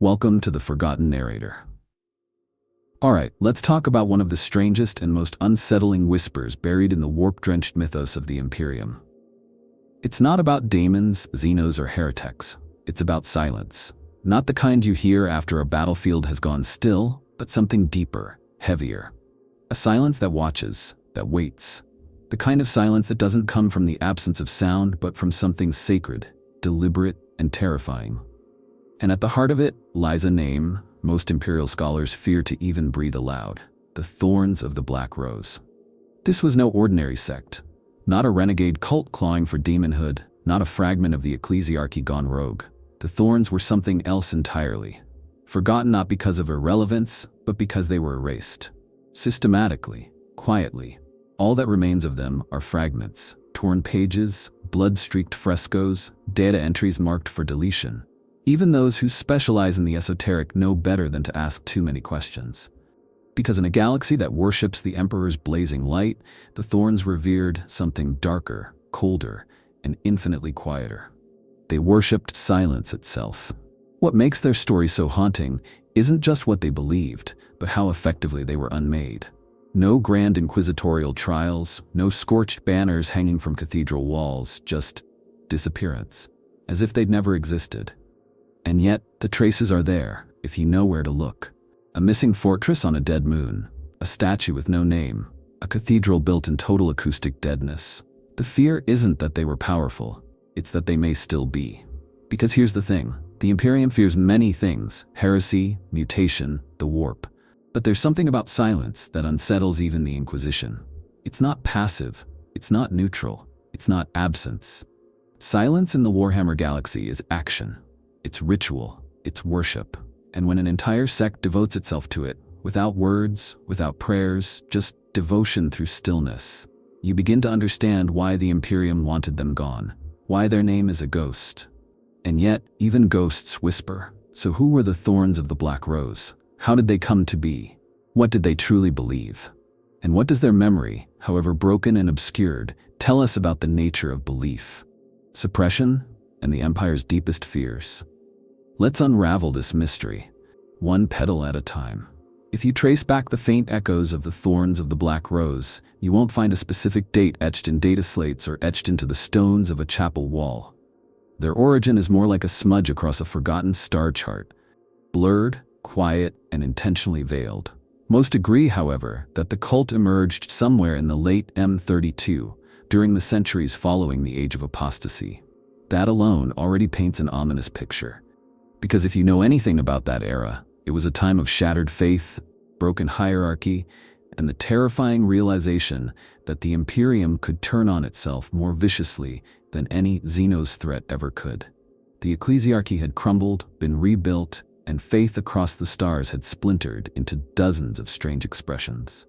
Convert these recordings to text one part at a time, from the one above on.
Welcome to the Forgotten Narrator. Alright, let's talk about one of the strangest and most unsettling whispers buried in the warp-drenched mythos of the Imperium. It's not about daemons, xenos, or heretics. It's about silence. Not the kind you hear after a battlefield has gone still, but something deeper, heavier. A silence that watches, that waits. The kind of silence that doesn't come from the absence of sound, but from something sacred, deliberate, and terrifying. And at the heart of it lies a name most Imperial scholars fear to even breathe aloud: the Thorns of the Black Rose. This was no ordinary sect. Not a renegade cult clawing for demonhood, not a fragment of the ecclesiarchy gone rogue. The Thorns were something else entirely. Forgotten not because of irrelevance, but because they were erased. Systematically, quietly. All that remains of them are fragments, torn pages, blood-streaked frescoes, data entries marked for deletion. Even those who specialize in the esoteric know better than to ask too many questions. Because in a galaxy that worships the Emperor's blazing light, the Thorns revered something darker, colder, and infinitely quieter. They worshipped silence itself. What makes their story so haunting isn't just what they believed, but how effectively they were unmade. No grand inquisitorial trials, no scorched banners hanging from cathedral walls, just disappearance, as if they'd never existed. And yet, the traces are there, if you know where to look. A missing fortress on a dead moon, a statue with no name, a cathedral built in total acoustic deadness. The fear isn't that they were powerful, it's that they may still be. Because here's the thing, the Imperium fears many things: heresy, mutation, the warp. But there's something about silence that unsettles even the Inquisition. It's not passive, it's not neutral, it's not absence. Silence in the Warhammer galaxy is action. It's ritual, it's worship. And when an entire sect devotes itself to it, without words, without prayers, just devotion through stillness, you begin to understand why the Imperium wanted them gone, why their name is a ghost. And yet, even ghosts whisper. So who were the Thorns of the Black Rose? How did they come to be? What did they truly believe? And what does their memory, however broken and obscured, tell us about the nature of belief, suppression, and the Empire's deepest fears? Let's unravel this mystery, one petal at a time. If you trace back the faint echoes of the Thorns of the Black Rose, you won't find a specific date etched in data slates or etched into the stones of a chapel wall. Their origin is more like a smudge across a forgotten star chart, blurred, quiet, and intentionally veiled. Most agree, however, that the cult emerged somewhere in the late M32, during the centuries following the Age of Apostasy. That alone already paints an ominous picture. Because if you know anything about that era, it was a time of shattered faith, broken hierarchy, and the terrifying realization that the Imperium could turn on itself more viciously than any Xenos threat ever could. The ecclesiarchy had crumbled, been rebuilt, and faith across the stars had splintered into dozens of strange expressions.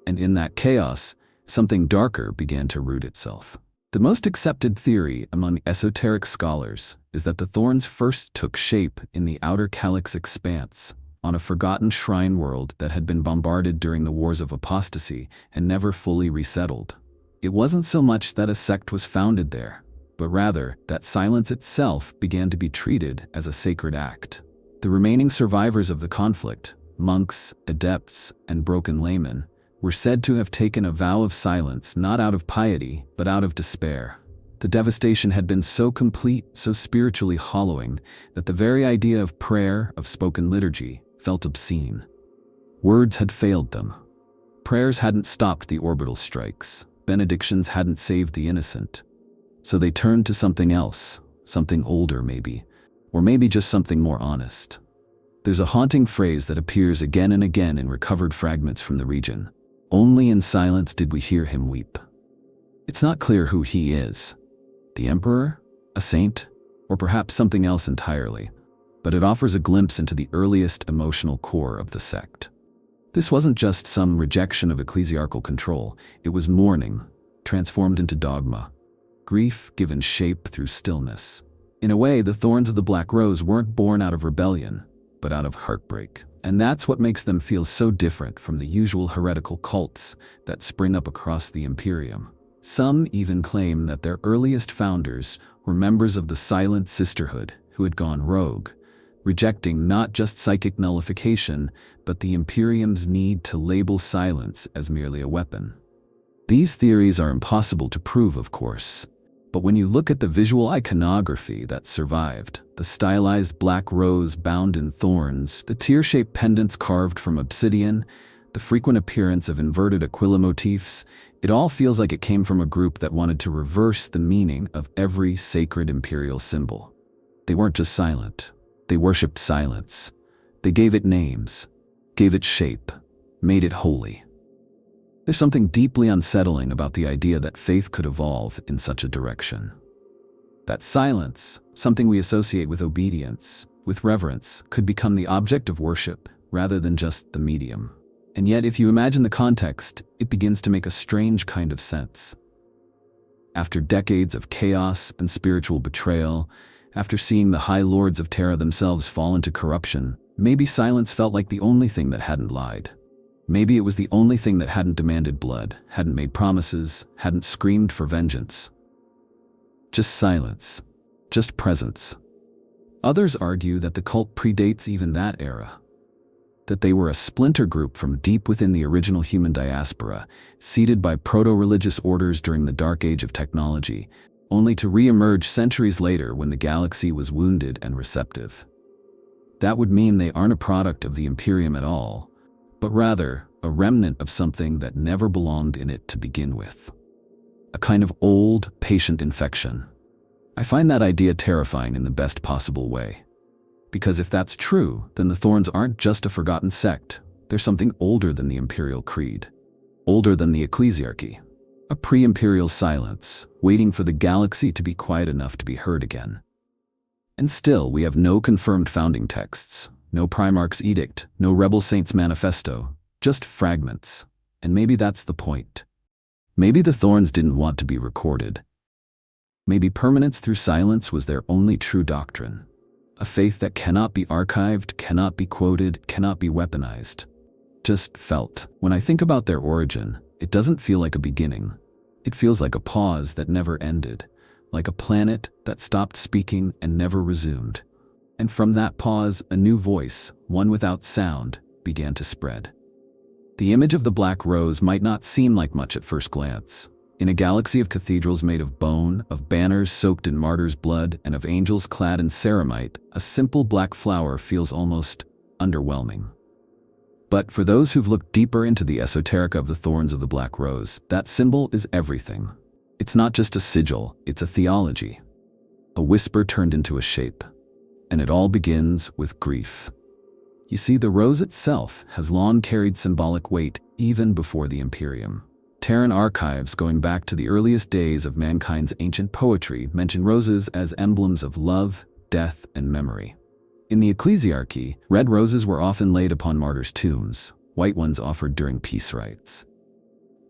And in that chaos, something darker began to root itself. The most accepted theory among esoteric scholars is that the Thorns first took shape in the outer Calyx expanse, on a forgotten shrine world that had been bombarded during the Wars of Apostasy and never fully resettled. It wasn't so much that a sect was founded there, but rather that silence itself began to be treated as a sacred act. The remaining survivors of the conflict, monks, adepts, and broken laymen, were said to have taken a vow of silence not out of piety, but out of despair. The devastation had been so complete, so spiritually hollowing, that the very idea of prayer, of spoken liturgy, felt obscene. Words had failed them. Prayers hadn't stopped the orbital strikes. Benedictions hadn't saved the innocent. So they turned to something else, something older maybe, or maybe just something more honest. There's a haunting phrase that appears again and again in recovered fragments from the region. Only in silence did we hear him weep. It's not clear who he is. The Emperor? A saint? Or perhaps something else entirely. But it offers a glimpse into the earliest emotional core of the sect. This wasn't just some rejection of ecclesiarchal control. It was mourning, transformed into dogma. Grief given shape through stillness. In a way, the Thorns of the Black Rose weren't born out of rebellion, but out of heartbreak. And that's what makes them feel so different from the usual heretical cults that spring up across the Imperium. Some even claim that their earliest founders were members of the Silent Sisterhood who had gone rogue, rejecting not just psychic nullification, but the Imperium's need to label silence as merely a weapon. These theories are impossible to prove, of course, but when you look at the visual iconography that survived, the stylized black rose bound in thorns, the tear-shaped pendants carved from obsidian, the frequent appearance of inverted aquila motifs, it all feels like it came from a group that wanted to reverse the meaning of every sacred imperial symbol. They weren't just silent. They worshipped silence. They gave it names, gave it shape, made it holy. There's something deeply unsettling about the idea that faith could evolve in such a direction. That silence, something we associate with obedience, with reverence, could become the object of worship rather than just the medium. And yet, if you imagine the context, it begins to make a strange kind of sense. After decades of chaos and spiritual betrayal, after seeing the High Lords of Terra themselves fall into corruption, maybe silence felt like the only thing that hadn't lied. Maybe it was the only thing that hadn't demanded blood, hadn't made promises, hadn't screamed for vengeance. Just silence. Just presence. Others argue that the cult predates even that era. That they were a splinter group from deep within the original human diaspora, seeded by proto-religious orders during the dark age of technology, only to re-emerge centuries later when the galaxy was wounded and receptive. That would mean they aren't a product of the Imperium at all, but rather a remnant of something that never belonged in it to begin with. A kind of old, patient infection. I find that idea terrifying in the best possible way. Because if that's true, then the Thorns aren't just a forgotten sect. They're something older than the Imperial Creed. Older than the Ecclesiarchy. A pre-imperial silence, waiting for the galaxy to be quiet enough to be heard again. And still, we have no confirmed founding texts. No Primarch's edict, no Rebel Saints manifesto, just fragments. And maybe that's the point. Maybe the Thorns didn't want to be recorded. Maybe permanence through silence was their only true doctrine. A faith that cannot be archived, cannot be quoted, cannot be weaponized. Just felt. When I think about their origin, it doesn't feel like a beginning. It feels like a pause that never ended, like a planet that stopped speaking and never resumed. And from that pause, a new voice, one without sound, began to spread. The image of the Black Rose might not seem like much at first glance. In a galaxy of cathedrals made of bone, of banners soaked in martyrs' blood, and of angels clad in ceramite, a simple black flower feels almost underwhelming. But for those who've looked deeper into the esoterica of the Thorns of the Black Rose, that symbol is everything. It's not just a sigil, it's a theology. A whisper turned into a shape. And it all begins with grief. You see, the rose itself has long carried symbolic weight even before the Imperium. Terran archives going back to the earliest days of mankind's ancient poetry mention roses as emblems of love, death, and memory. In the Ecclesiarchy, red roses were often laid upon martyrs' tombs, white ones offered during peace rites.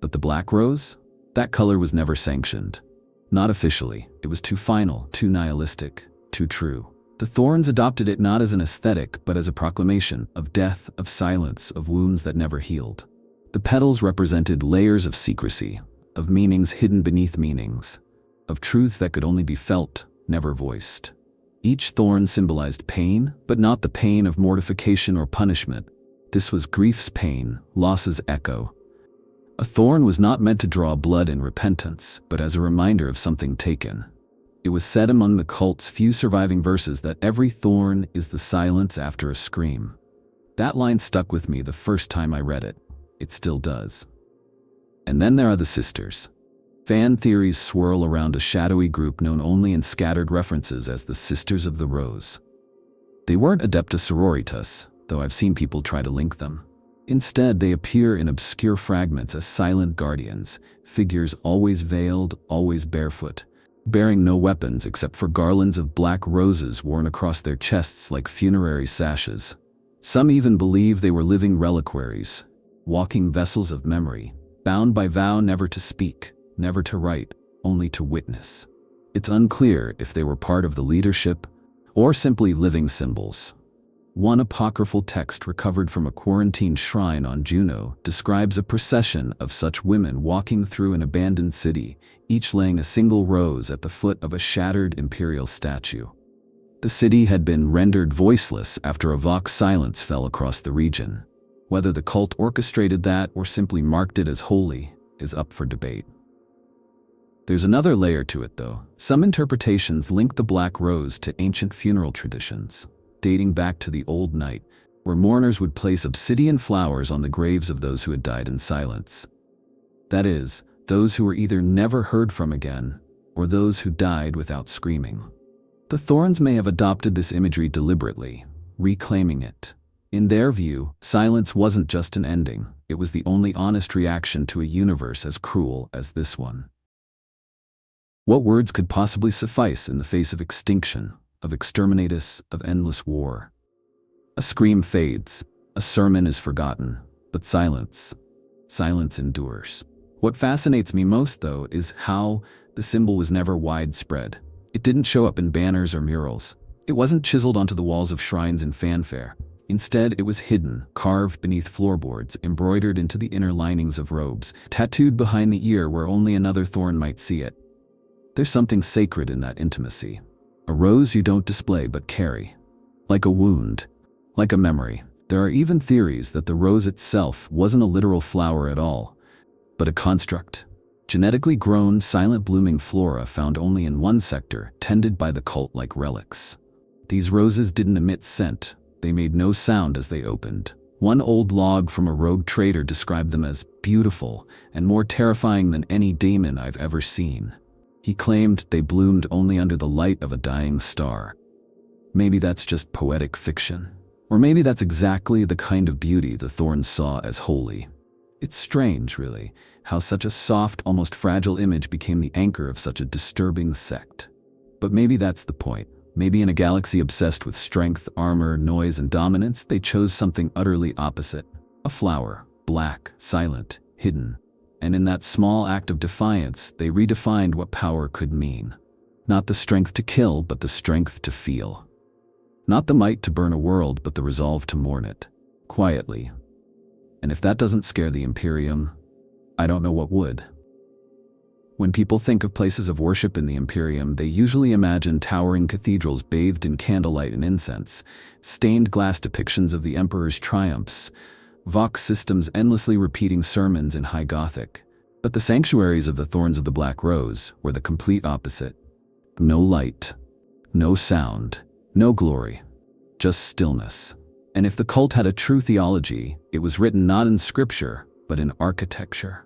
But the black rose? That color was never sanctioned. Not officially. It was too final, too nihilistic, too true. The Thorns adopted it not as an aesthetic, but as a proclamation of death, of silence, of wounds that never healed. The petals represented layers of secrecy, of meanings hidden beneath meanings, of truths that could only be felt, never voiced. Each thorn symbolized pain, but not the pain of mortification or punishment. This was grief's pain, loss's echo. A thorn was not meant to draw blood in repentance, but as a reminder of something taken. It was said among the cult's few surviving verses that every thorn is the silence after a scream. That line stuck with me the first time I read it. It still does. And then there are the sisters. Fan theories swirl around a shadowy group known only in scattered references as the Sisters of the Rose. They weren't Adepta Sororitas, though I've seen people try to link them. Instead, they appear in obscure fragments as silent guardians, figures always veiled, always barefoot, bearing no weapons except for garlands of black roses worn across their chests like funerary sashes. Some even believe they were living reliquaries, walking vessels of memory, bound by vow never to speak, never to write, only to witness. It's unclear if they were part of the leadership or simply living symbols. One apocryphal text recovered from a quarantined shrine on Juno describes a procession of such women walking through an abandoned city, each laying a single rose at the foot of a shattered imperial statue. The The city had been rendered voiceless after a vox silence fell across the region. Whether the cult orchestrated that or simply marked it as holy is up for debate. There's another layer to it, though. Some interpretations link the Black Rose to ancient funeral traditions, dating back to the Old Night, where mourners would place obsidian flowers on the graves of those who had died in silence. That is, those who were either never heard from again, or those who died without screaming. The Thorns may have adopted this imagery deliberately, reclaiming it. In their view, silence wasn't just an ending, it was the only honest reaction to a universe as cruel as this one. What words could possibly suffice in the face of extinction, of exterminatus, of endless war? A scream fades, a sermon is forgotten, but silence endures. What fascinates me most, though, is how the symbol was never widespread. It didn't show up in banners or murals. It wasn't chiseled onto the walls of shrines in fanfare. Instead, it was hidden, carved beneath floorboards, embroidered into the inner linings of robes, tattooed behind the ear where only another thorn might see it. There's something sacred in that intimacy. A rose you don't display but carry. Like a wound, like a memory. There are even theories that the rose itself wasn't a literal flower at all, but a construct. Genetically grown, silent blooming flora found only in one sector, tended by the cult like relics. These roses didn't emit scent. They made no sound as they opened. One old log from a rogue trader described them as beautiful and more terrifying than any daemon I've ever seen. He claimed they bloomed only under the light of a dying star. Maybe that's just poetic fiction. Or maybe that's exactly the kind of beauty the Thorns saw as holy. It's strange, really, how such a soft, almost fragile image became the anchor of such a disturbing sect. But maybe that's the point. Maybe in a galaxy obsessed with strength, armor, noise, and dominance, they chose something utterly opposite. A flower, black, silent, hidden. And in that small act of defiance, they redefined what power could mean. Not the strength to kill, but the strength to feel. Not the might to burn a world, but the resolve to mourn it. Quietly. And if that doesn't scare the Imperium, I don't know what would. When people think of places of worship in the Imperium, they usually imagine towering cathedrals bathed in candlelight and incense, stained glass depictions of the Emperor's triumphs, vox systems endlessly repeating sermons in High Gothic. But the sanctuaries of the Thorns of the Black Rose were the complete opposite. No light, no sound, no glory, just stillness. And if the cult had a true theology, it was written not in scripture, but in architecture.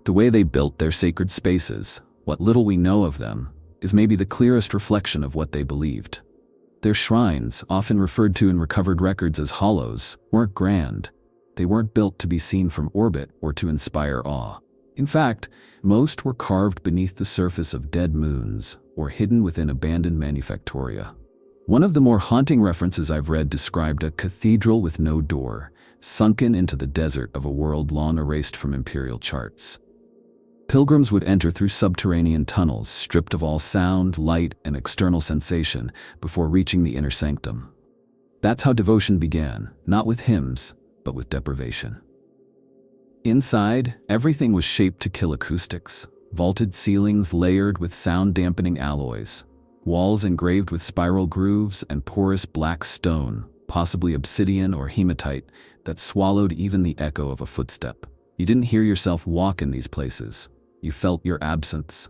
The way they built their sacred spaces, what little we know of them, is maybe the clearest reflection of what they believed. Their shrines, often referred to in recovered records as hollows, weren't grand. They weren't built to be seen from orbit or to inspire awe. In fact, most were carved beneath the surface of dead moons or hidden within abandoned manufactoria. One of the more haunting references I've read described a cathedral with no door, sunken into the desert of a world long erased from imperial charts. Pilgrims would enter through subterranean tunnels, stripped of all sound, light, and external sensation, before reaching the inner sanctum. That's how devotion began, not with hymns, but with deprivation. Inside, everything was shaped to kill acoustics, vaulted ceilings layered with sound-dampening alloys, walls engraved with spiral grooves and porous black stone, possibly obsidian or hematite, that swallowed even the echo of a footstep. You didn't hear yourself walk in these places. You felt your absence.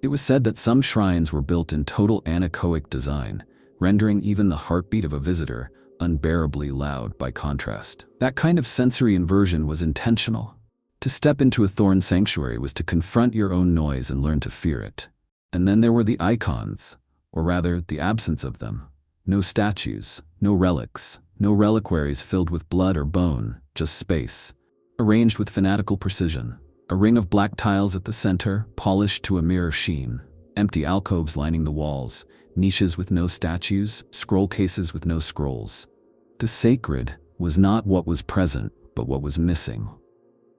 It was said that some shrines were built in total anechoic design, rendering even the heartbeat of a visitor unbearably loud by contrast. That kind of sensory inversion was intentional. To step into a thorn sanctuary was to confront your own noise and learn to fear it. And then there were the icons, or rather, the absence of them. No statues, no relics, no reliquaries filled with blood or bone, just space, arranged with fanatical precision. A ring of black tiles at the center, polished to a mirror sheen, empty alcoves lining the walls, niches with no statues, scroll cases with no scrolls. The sacred was not what was present, but what was missing.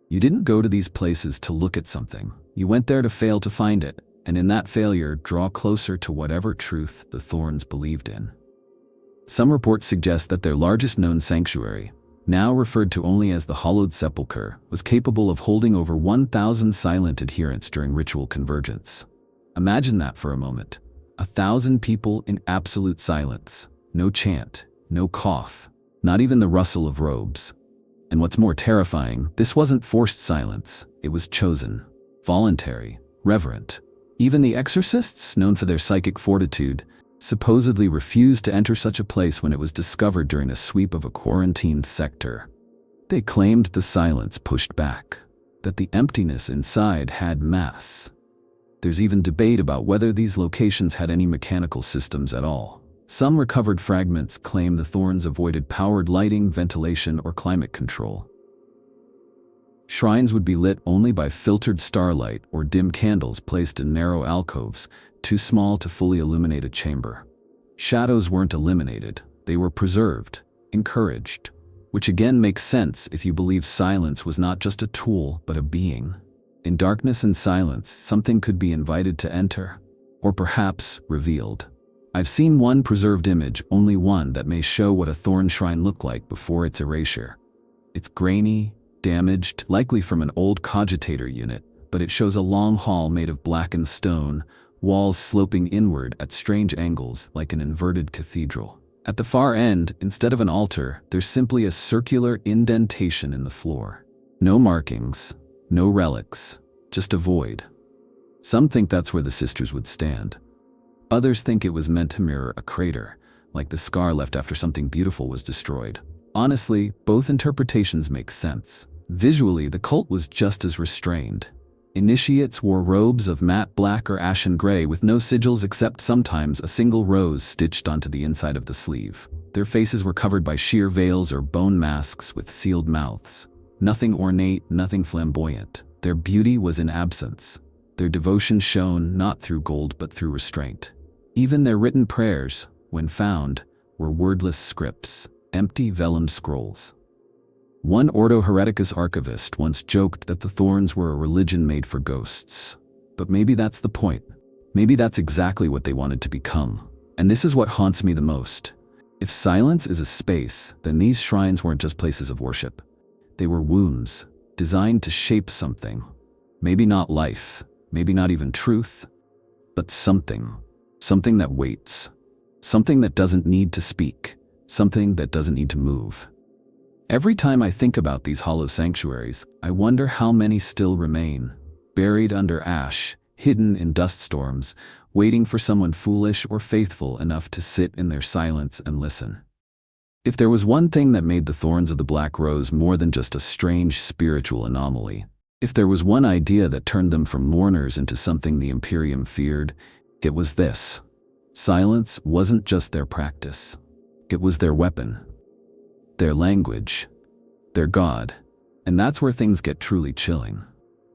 You didn't go to these places to look at something. You went there to fail to find it, and in that failure, draw closer to whatever truth the Thorns believed in. Some reports suggest that their largest known sanctuary, now referred to only as the Hallowed Sepulchre, was capable of holding over 1,000 silent adherents during ritual convergence. Imagine that for a moment. 1,000 people in absolute silence. No chant, no cough, not even the rustle of robes. And what's more terrifying, this wasn't forced silence. It was chosen, voluntary, reverent. Even the exorcists, known for their psychic fortitude, supposedly refused to enter such a place when it was discovered during a sweep of a quarantined sector. They claimed the silence pushed back, that the emptiness inside had mass. There's even debate about whether these locations had any mechanical systems at all. Some recovered fragments claim the Thorns avoided powered lighting, ventilation, or climate control. Shrines would be lit only by filtered starlight or dim candles placed in narrow alcoves, too small to fully illuminate a chamber. Shadows weren't eliminated, they were preserved, encouraged, which again makes sense if you believe silence was not just a tool, but a being. In darkness and silence, something could be invited to enter, or perhaps revealed. I've seen one preserved image, only one, that may show what a Thorn shrine looked like before its erasure. It's grainy, damaged, likely from an old cogitator unit, but it shows a long hall made of blackened stone, walls sloping inward at strange angles like an inverted cathedral. At the far end, instead of an altar, there's simply a circular indentation in the floor. No markings, no relics, just a void. Some think that's where the sisters would stand. Others think it was meant to mirror a crater, like the scar left after something beautiful was destroyed. Honestly, both interpretations make sense. Visually, the cult was just as restrained. Initiates wore robes of matte black or ashen gray with no sigils except sometimes a single rose stitched onto the inside of the sleeve. Their faces were covered by sheer veils or bone masks with sealed mouths. Nothing ornate, nothing flamboyant. Their beauty was in absence. Their devotion shone not through gold but through restraint. Even their written prayers, when found, were wordless scripts, empty vellum scrolls. One Ordo Hereticus archivist once joked that the Thorns were a religion made for ghosts. But maybe that's the point. Maybe that's exactly what they wanted to become. And this is what haunts me the most. If silence is a space, then these shrines weren't just places of worship. They were wombs, designed to shape something. Maybe not life, maybe not even truth, but something. Something that waits. Something that doesn't need to speak. Something that doesn't need to move. Every time I think about these hollow sanctuaries, I wonder how many still remain, buried under ash, hidden in dust storms, waiting for someone foolish or faithful enough to sit in their silence and listen. If there was one thing that made the Thorns of the Black Rose more than just a strange spiritual anomaly, if there was one idea that turned them from mourners into something the Imperium feared, it was this. Silence wasn't just their practice. It was their weapon. Their language, their God. And that's where things get truly chilling.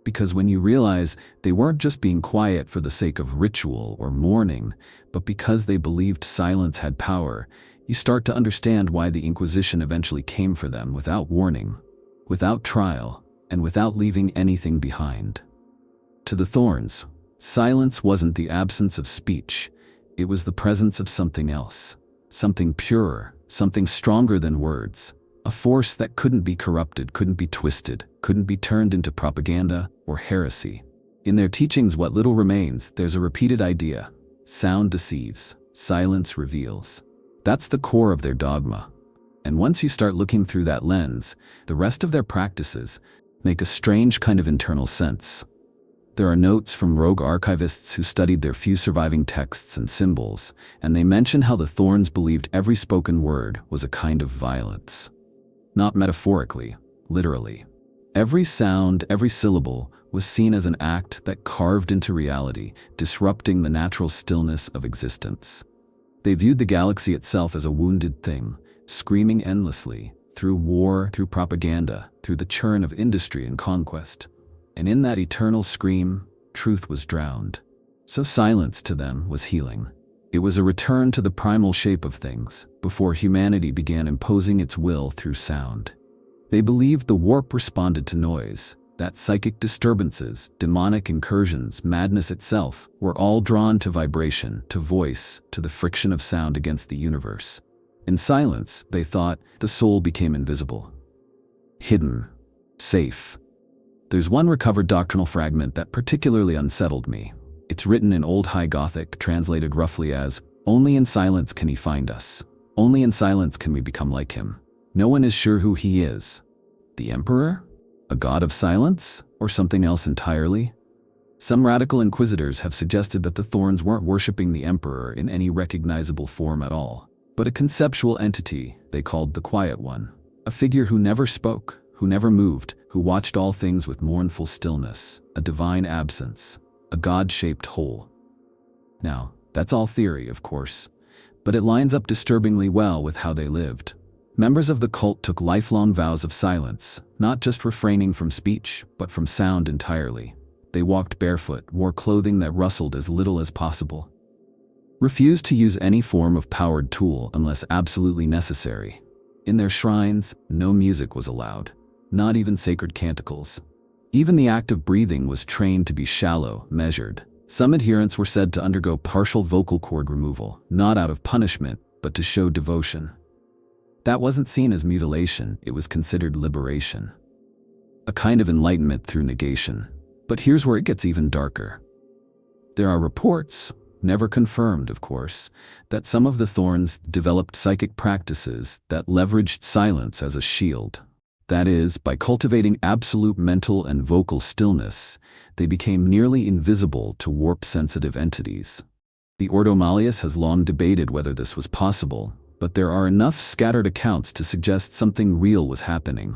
Because when you realize they weren't just being quiet for the sake of ritual or mourning, but because they believed silence had power, you start to understand why the Inquisition eventually came for them without warning, without trial, and without leaving anything behind. To the Thorns, silence wasn't the absence of speech, it was the presence of something else, something purer, something stronger than words, a force that couldn't be corrupted, couldn't be twisted, couldn't be turned into propaganda or heresy. In their teachings, what little remains, there's a repeated idea. Sound deceives, silence reveals. That's the core of their dogma. And once you start looking through that lens, the rest of their practices make a strange kind of internal sense. There are notes from rogue archivists who studied their few surviving texts and symbols, and they mention how the Thorns believed every spoken word was a kind of violence. Not metaphorically, literally. Every sound, every syllable was seen as an act that carved into reality, disrupting the natural stillness of existence. They viewed the galaxy itself as a wounded thing, screaming endlessly, through war, through propaganda, through the churn of industry and conquest. And in that eternal scream, truth was drowned. So silence to them was healing. It was a return to the primal shape of things, before humanity began imposing its will through sound. They believed the warp responded to noise, that psychic disturbances, demonic incursions, madness itself, were all drawn to vibration, to voice, to the friction of sound against the universe. In silence, they thought, the soul became invisible. Hidden. Safe. There's one recovered doctrinal fragment that particularly unsettled me. It's written in Old High Gothic, translated roughly as, "Only in silence can he find us. Only in silence can we become like him. No one is sure who he is. The Emperor? A god of silence? Or something else entirely?" Some radical inquisitors have suggested that the Thorns weren't worshipping the Emperor in any recognizable form at all, but a conceptual entity they called the Quiet One, a figure who never spoke, who never moved, who watched all things with mournful stillness, a divine absence, a God-shaped hole. Now, that's all theory, of course, but it lines up disturbingly well with how they lived. Members of the cult took lifelong vows of silence, not just refraining from speech, but from sound entirely. They walked barefoot, wore clothing that rustled as little as possible, refused to use any form of powered tool unless absolutely necessary. In their shrines, no music was allowed, not even sacred canticles. Even the act of breathing was trained to be shallow, measured. Some adherents were said to undergo partial vocal cord removal, not out of punishment, but to show devotion. That wasn't seen as mutilation, it was considered liberation. A kind of enlightenment through negation. But here's where it gets even darker. There are reports, never confirmed of course, that some of the Thorns developed psychic practices that leveraged silence as a shield. That is, by cultivating absolute mental and vocal stillness, they became nearly invisible to warp-sensitive entities. The Ordo Malleus has long debated whether this was possible, but there are enough scattered accounts to suggest something real was happening.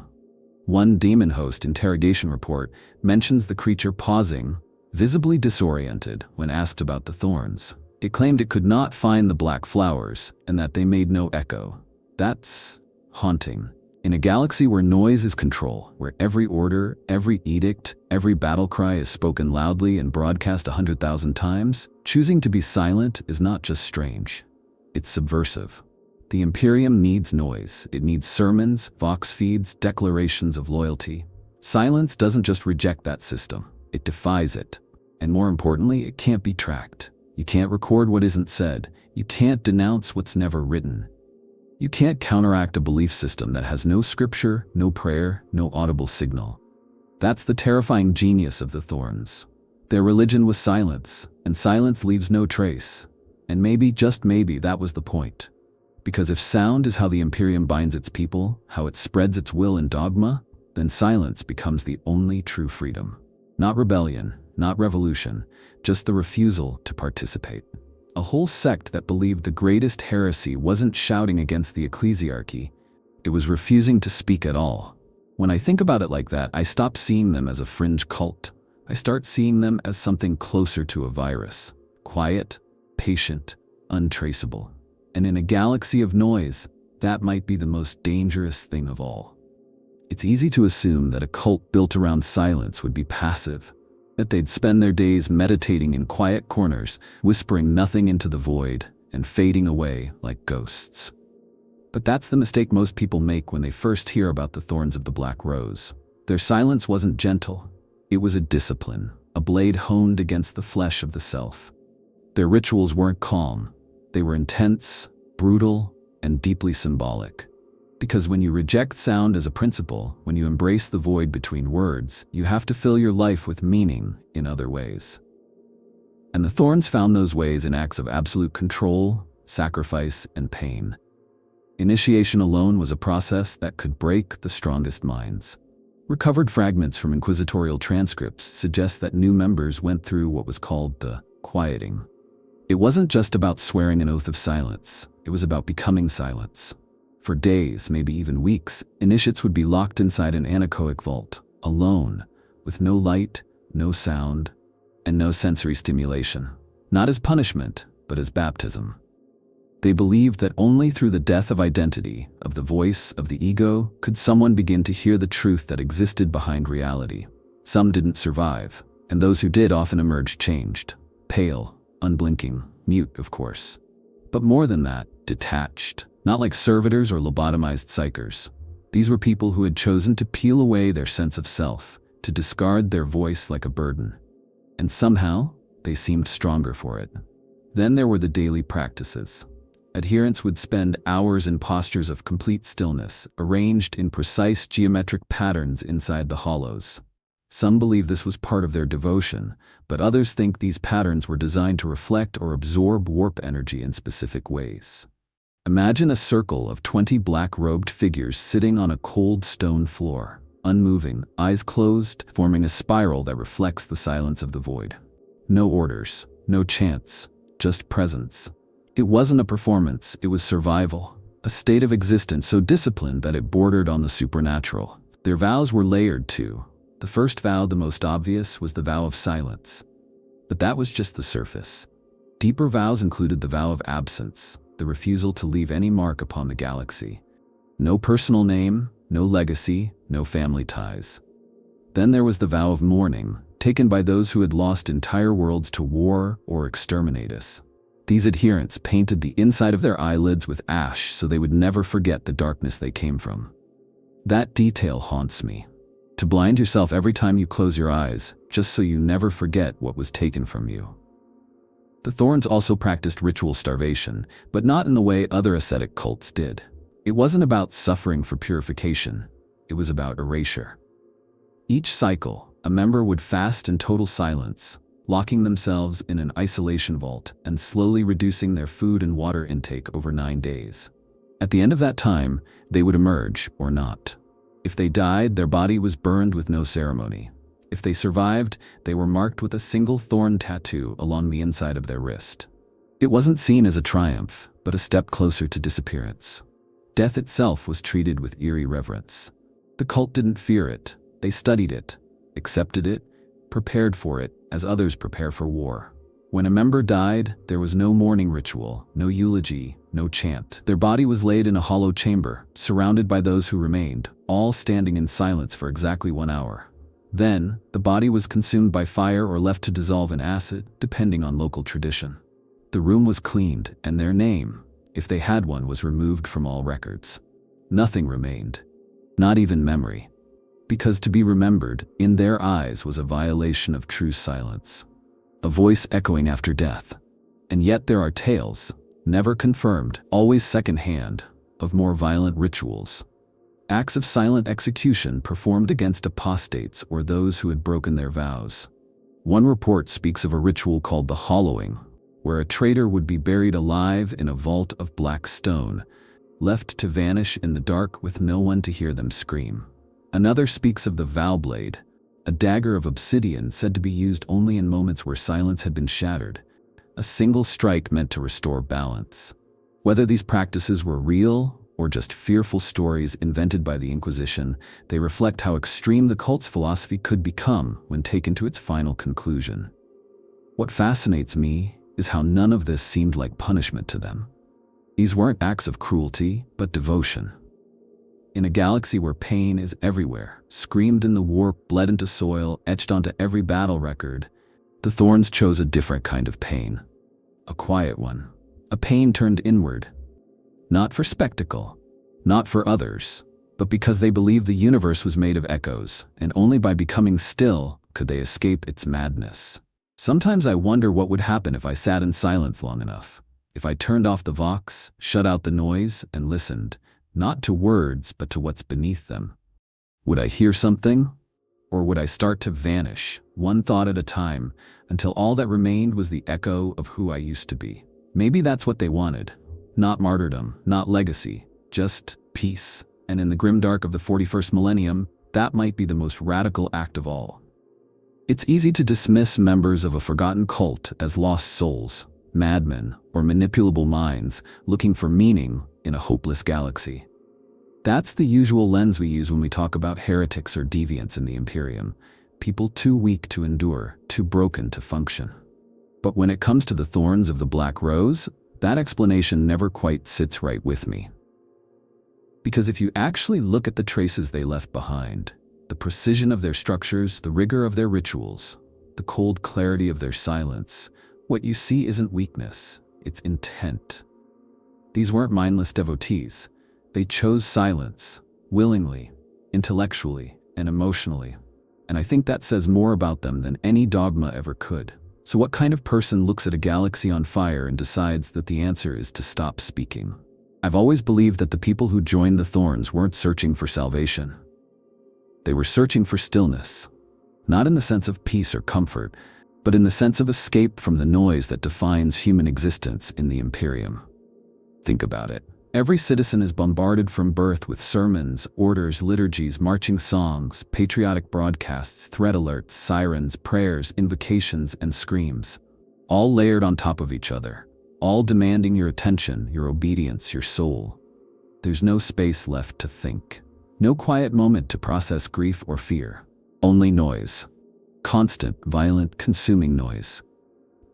One demon host interrogation report mentions the creature pausing, visibly disoriented, when asked about the Thorns. It claimed it could not find the black flowers and that they made no echo. That's haunting. In a galaxy where noise is control, where every order, every edict, every battle cry is spoken loudly and broadcast 100,000 times, choosing to be silent is not just strange. It's subversive. The Imperium needs noise. It needs sermons, vox feeds, declarations of loyalty. Silence doesn't just reject that system, it defies it. And more importantly, it can't be tracked. You can't record what isn't said. You can't denounce what's never written. You can't counteract a belief system that has no scripture, no prayer, no audible signal. That's the terrifying genius of the Thorns. Their religion was silence, and silence leaves no trace. And maybe, just maybe, that was the point. Because if sound is how the Imperium binds its people, how it spreads its will and dogma, then silence becomes the only true freedom. Not rebellion, not revolution, just the refusal to participate. A whole sect that believed the greatest heresy wasn't shouting against the ecclesiarchy, it was refusing to speak at all. When I think about it like that, I stop seeing them as a fringe cult. I start seeing them as something closer to a virus. Quiet, patient, untraceable. And in a galaxy of noise, that might be the most dangerous thing of all. It's easy to assume that a cult built around silence would be passive, that they'd spend their days meditating in quiet corners, whispering nothing into the void, and fading away like ghosts. But that's the mistake most people make when they first hear about the Thorns of the Black Rose. Their silence wasn't gentle. It was a discipline, a blade honed against the flesh of the self. Their rituals weren't calm. They were intense, brutal, and deeply symbolic. Because when you reject sound as a principle, when you embrace the void between words, you have to fill your life with meaning in other ways. And the Thorns found those ways in acts of absolute control, sacrifice, and pain. Initiation alone was a process that could break the strongest minds. Recovered fragments from inquisitorial transcripts suggest that new members went through what was called the quieting. It wasn't just about swearing an oath of silence, it was about becoming silence. For days, maybe even weeks, initiates would be locked inside an anechoic vault, alone, with no light, no sound, and no sensory stimulation. Not as punishment, but as baptism. They believed that only through the death of identity, of the voice, of the ego, could someone begin to hear the truth that existed behind reality. Some didn't survive, and those who did often emerged changed. Pale, unblinking, mute, of course. But more than that, detached. Not like servitors or lobotomized psychers. These were people who had chosen to peel away their sense of self, to discard their voice like a burden. And somehow, they seemed stronger for it. Then there were the daily practices. Adherents would spend hours in postures of complete stillness, arranged in precise geometric patterns inside the hollows. Some believe this was part of their devotion, but others think these patterns were designed to reflect or absorb warp energy in specific ways. Imagine a circle of 20 black-robed figures sitting on a cold stone floor, unmoving, eyes closed, forming a spiral that reflects the silence of the void. No orders, no chants, just presence. It wasn't a performance, it was survival, a state of existence so disciplined that it bordered on the supernatural. Their vows were layered too. The first vow, the most obvious, was the vow of silence. But that was just the surface. Deeper vows included the vow of absence, the refusal to leave any mark upon the galaxy. No personal name, no legacy, no family ties. Then there was the vow of mourning, taken by those who had lost entire worlds to war or exterminatus. These adherents painted the inside of their eyelids with ash so they would never forget the darkness they came from. That detail haunts me. To blind yourself every time you close your eyes, just so you never forget what was taken from you. The Thorns also practiced ritual starvation, but not in the way other ascetic cults did. It wasn't about suffering for purification, it was about erasure. Each cycle, a member would fast in total silence, locking themselves in an isolation vault and slowly reducing their food and water intake over 9 days. At the end of that time, they would emerge or not. If they died, their body was burned with no ceremony. If they survived, they were marked with a single thorn tattoo along the inside of their wrist. It wasn't seen as a triumph, but a step closer to disappearance. Death itself was treated with eerie reverence. The cult didn't fear it. They studied it, accepted it, prepared for it, as others prepare for war. When a member died, there was no mourning ritual, no eulogy, no chant. Their body was laid in a hollow chamber, surrounded by those who remained, all standing in silence for exactly 1 hour. Then, the body was consumed by fire or left to dissolve in acid, depending on local tradition. The room was cleaned, and their name, if they had one, was removed from all records. Nothing remained, not even memory. Because to be remembered, in their eyes, was a violation of true silence. A voice echoing after death. And yet there are tales, never confirmed, always second-hand, of more violent rituals. Acts of silent execution performed against apostates or those who had broken their vows. One report speaks of a ritual called the hollowing, where a traitor would be buried alive in a vault of black stone, left to vanish in the dark with no one to hear them scream. Another speaks of the vow blade, a dagger of obsidian said to be used only in moments where silence had been shattered, a single strike meant to restore balance. Whether these practices were real or just fearful stories invented by the Inquisition, they reflect how extreme the cult's philosophy could become when taken to its final conclusion. What fascinates me is how none of this seemed like punishment to them. These weren't acts of cruelty, but devotion. In a galaxy where pain is everywhere, screamed in the warp, bled into soil, etched onto every battle record, the Thorns chose a different kind of pain. A quiet one. A pain turned inward. Not for spectacle, not for others, but because they believed the universe was made of echoes, and only by becoming still could they escape its madness. Sometimes I wonder what would happen if I sat in silence long enough, if I turned off the vox, shut out the noise, and listened, not to words, but to what's beneath them. Would I hear something? Or would I start to vanish, one thought at a time, until all that remained was the echo of who I used to be? Maybe that's what they wanted. Not martyrdom, not legacy, just peace. And in the grimdark of the 41st millennium, that might be the most radical act of all. It's easy to dismiss members of a forgotten cult as lost souls, madmen, or manipulable minds looking for meaning in a hopeless galaxy. That's the usual lens we use when we talk about heretics or deviants in the Imperium, people too weak to endure, too broken to function. But when it comes to the Thorns of the Black Rose, that explanation never quite sits right with me. Because if you actually look at the traces they left behind, the precision of their structures, the rigor of their rituals, the cold clarity of their silence, what you see isn't weakness, it's intent. These weren't mindless devotees. They chose silence, willingly, intellectually, and emotionally. And I think that says more about them than any dogma ever could. So what kind of person looks at a galaxy on fire and decides that the answer is to stop speaking? I've always believed that the people who joined the Thorns weren't searching for salvation. They were searching for stillness. not in the sense of peace or comfort, but in the sense of escape from the noise that defines human existence in the Imperium. Think about it. Every citizen is bombarded from birth with sermons, orders, liturgies, marching songs, patriotic broadcasts, threat alerts, sirens, prayers, invocations, and screams, all layered on top of each other, all demanding your attention, your obedience, your soul. There's no space left to think. No quiet moment to process grief or fear. Only noise. Constant, violent, consuming noise.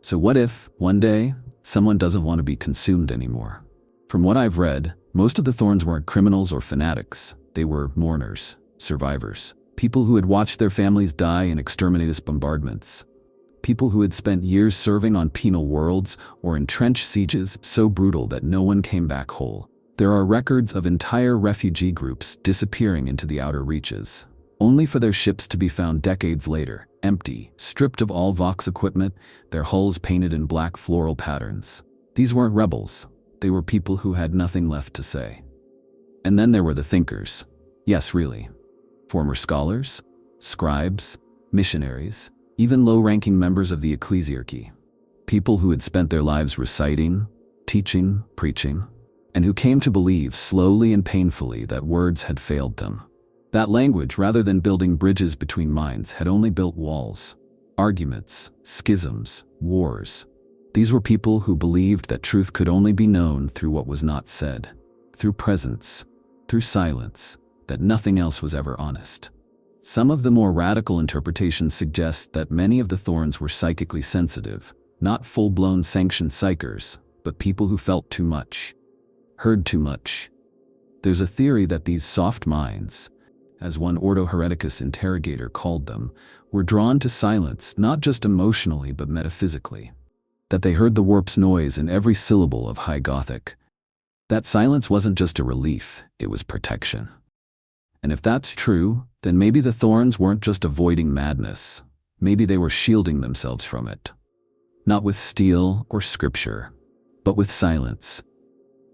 So what if, one day, someone doesn't want to be consumed anymore? From what I've read, most of the Thorns weren't criminals or fanatics. They were mourners, survivors, people who had watched their families die in exterminatus bombardments, people who had spent years serving on penal worlds or in trench sieges so brutal that no one came back whole. There are records of entire refugee groups disappearing into the outer reaches, only for their ships to be found decades later, empty, stripped of all Vox equipment, their hulls painted in black floral patterns. These weren't rebels. They were people who had nothing left to say. And then there were the thinkers. Yes, really. Former scholars, scribes, missionaries, even low-ranking members of the ecclesiarchy. People who had spent their lives reciting, teaching, preaching, and who came to believe slowly and painfully that words had failed them. That language, rather than building bridges between minds, had only built walls, arguments, schisms, wars. These were people who believed that truth could only be known through what was not said, through presence, through silence, that nothing else was ever honest. Some of the more radical interpretations suggest that many of the Thorns were psychically sensitive, not full-blown sanctioned psychers, but people who felt too much, heard too much. There's a theory that these soft minds, as one Ordo Hereticus interrogator called them, were drawn to silence not just emotionally but metaphysically. That they heard the warp's noise in every syllable of High Gothic. That silence wasn't just a relief, it was protection. And if that's true, then maybe the Thorns weren't just avoiding madness. Maybe they were shielding themselves from it. Not with steel or scripture, but with silence.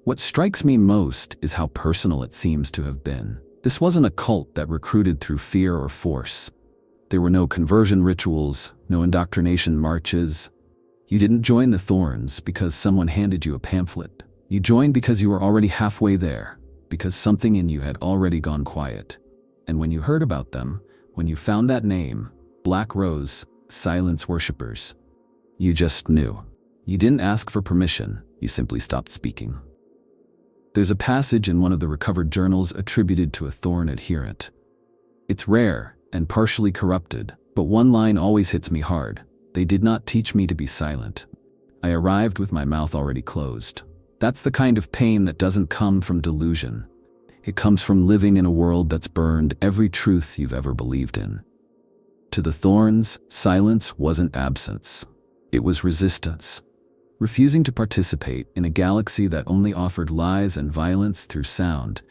What strikes me most is how personal it seems to have been. This wasn't a cult that recruited through fear or force. There were no conversion rituals, no indoctrination marches. You didn't join the Thorns because someone handed you a pamphlet. You joined because you were already halfway there, because something in you had already gone quiet. And when you heard about them, when you found that name, Black Rose, Silence Worshippers, you just knew. You didn't ask for permission, you simply stopped speaking. There's a passage in one of the recovered journals attributed to a Thorn adherent. It's rare and partially corrupted, but one line always hits me hard. They did not teach me to be silent. I arrived with my mouth already closed. That's the kind of pain that doesn't come from delusion. It comes from living in a world that's burned every truth you've ever believed in. To the Thorns, silence wasn't absence. It was resistance. Refusing to participate in a galaxy that only offered lies and violence through sound.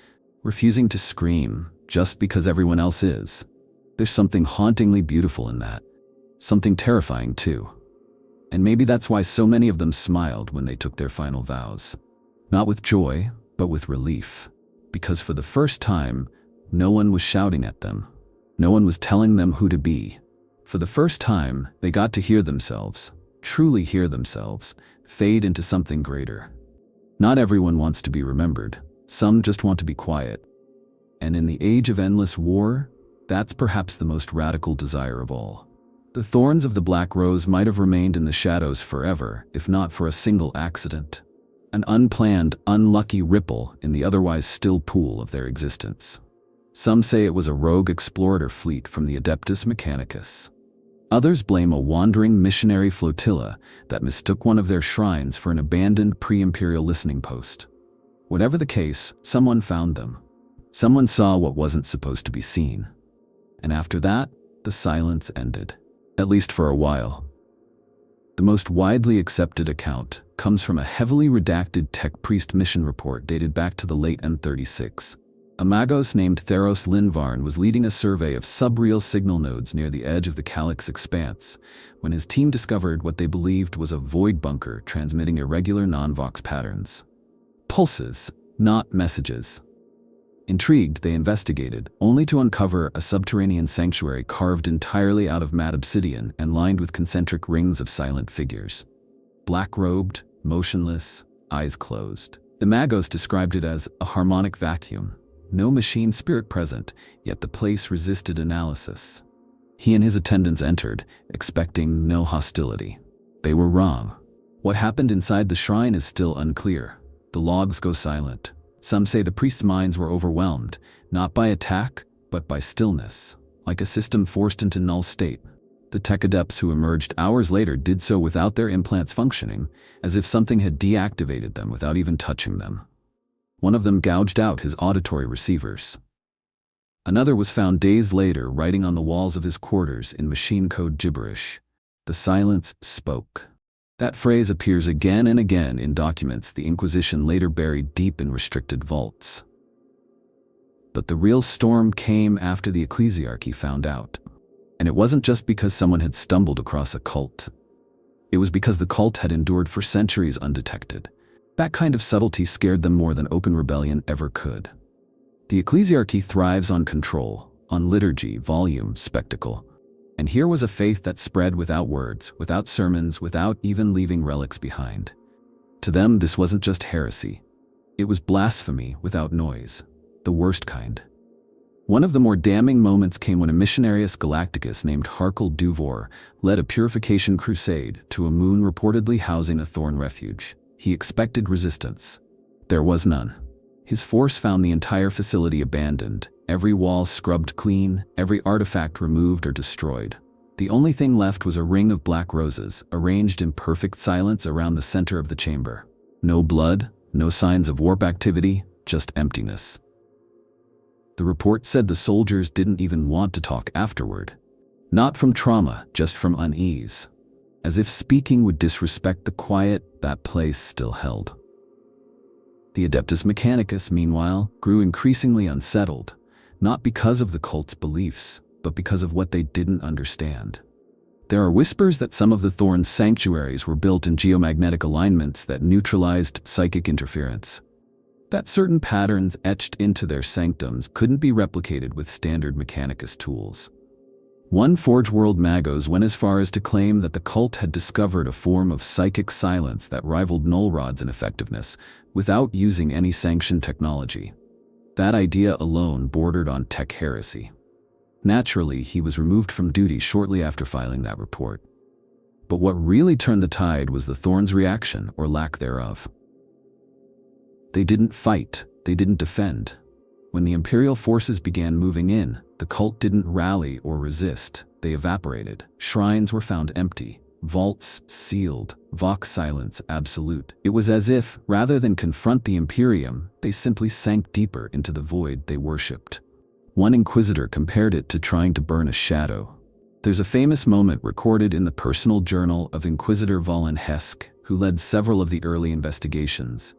Refusing to scream just because everyone else is. There's something hauntingly beautiful in that. Something terrifying too. And maybe that's why so many of them smiled when they took their final vows. Not with joy, but with relief. Because for the first time, no one was shouting at them. No one was telling them who to be. For the first time, they got to hear themselves, truly hear themselves, fade into something greater. Not everyone wants to be remembered. Some just want to be quiet. And in the age of endless war, that's perhaps the most radical desire of all. The Thorns of the Black Rose might have remained in the shadows forever, if not for a single accident. An unplanned, unlucky ripple in the otherwise still pool of their existence. Some say it was a rogue explorer fleet from the Adeptus Mechanicus. Others blame a wandering missionary flotilla that mistook one of their shrines for an abandoned pre-imperial listening post. Whatever the case, someone found them. Someone saw what wasn't supposed to be seen. And after that, the silence ended. At least for a while. The most widely accepted account comes from a heavily redacted tech priest mission report dated back to the late M36. A magos named Theros Linvarn was leading a survey of subreal signal nodes near the edge of the Calyx expanse when his team discovered what they believed was a void bunker transmitting irregular non-vox patterns. Pulses, not messages. Intrigued, they investigated, only to uncover a subterranean sanctuary carved entirely out of matte obsidian and lined with concentric rings of silent figures. Black-robed, motionless, eyes closed. The Magos described it as a harmonic vacuum. No machine spirit present, yet the place resisted analysis. He and his attendants entered, expecting no hostility. They were wrong. What happened inside the shrine is still unclear. The logs go silent. Some say the priests' minds were overwhelmed, not by attack, but by stillness, like a system forced into null state. The tech adepts who emerged hours later did so without their implants functioning, as if something had deactivated them without even touching them. One of them gouged out his auditory receivers. Another was found days later writing on the walls of his quarters in machine code gibberish. The silence spoke. That phrase appears again and again in documents the Inquisition later buried deep in restricted vaults. But the real storm came after the Ecclesiarchy found out. And it wasn't just because someone had stumbled across a cult. It was because the cult had endured for centuries undetected. That kind of subtlety scared them more than open rebellion ever could. The Ecclesiarchy thrives on control, on liturgy, volume, spectacle. And here was a faith that spread without words, without sermons, without even leaving relics behind. To them, this wasn't just heresy. It was blasphemy without noise, the worst kind. One of the more damning moments came when a missionarius galacticus named Harkle Duvor led a purification crusade to a moon reportedly housing a Thorn refuge. He expected resistance. There was none. His force found the entire facility abandoned, every wall scrubbed clean, every artifact removed or destroyed. The only thing left was a ring of black roses, arranged in perfect silence around the center of the chamber. No blood, no signs of warp activity, just emptiness. The report said the soldiers didn't even want to talk afterward. Not from trauma, just from unease. As if speaking would disrespect the quiet that place still held. The Adeptus Mechanicus, meanwhile, grew increasingly unsettled, not because of the cult's beliefs, but because of what they didn't understand. There are whispers that some of the Thorns' sanctuaries were built in geomagnetic alignments that neutralized psychic interference. That certain patterns etched into their sanctums couldn't be replicated with standard Mechanicus tools. One Forge World Magos went as far as to claim that the cult had discovered a form of psychic silence that rivaled null rods in effectiveness, without using any sanctioned technology. That idea alone bordered on tech heresy. Naturally, he was removed from duty shortly after filing that report. But what really turned the tide was the Thorns' reaction, or lack thereof. They didn't fight, they didn't defend. When the Imperial forces began moving in, the cult didn't rally or resist, they evaporated. Shrines were found empty, vaults sealed, vox silence absolute. It was as if, rather than confront the Imperium, they simply sank deeper into the void they worshipped. One Inquisitor compared it to trying to burn a shadow. There's a famous moment recorded in the personal journal of Inquisitor Valen Hesk, who led several of the early investigations.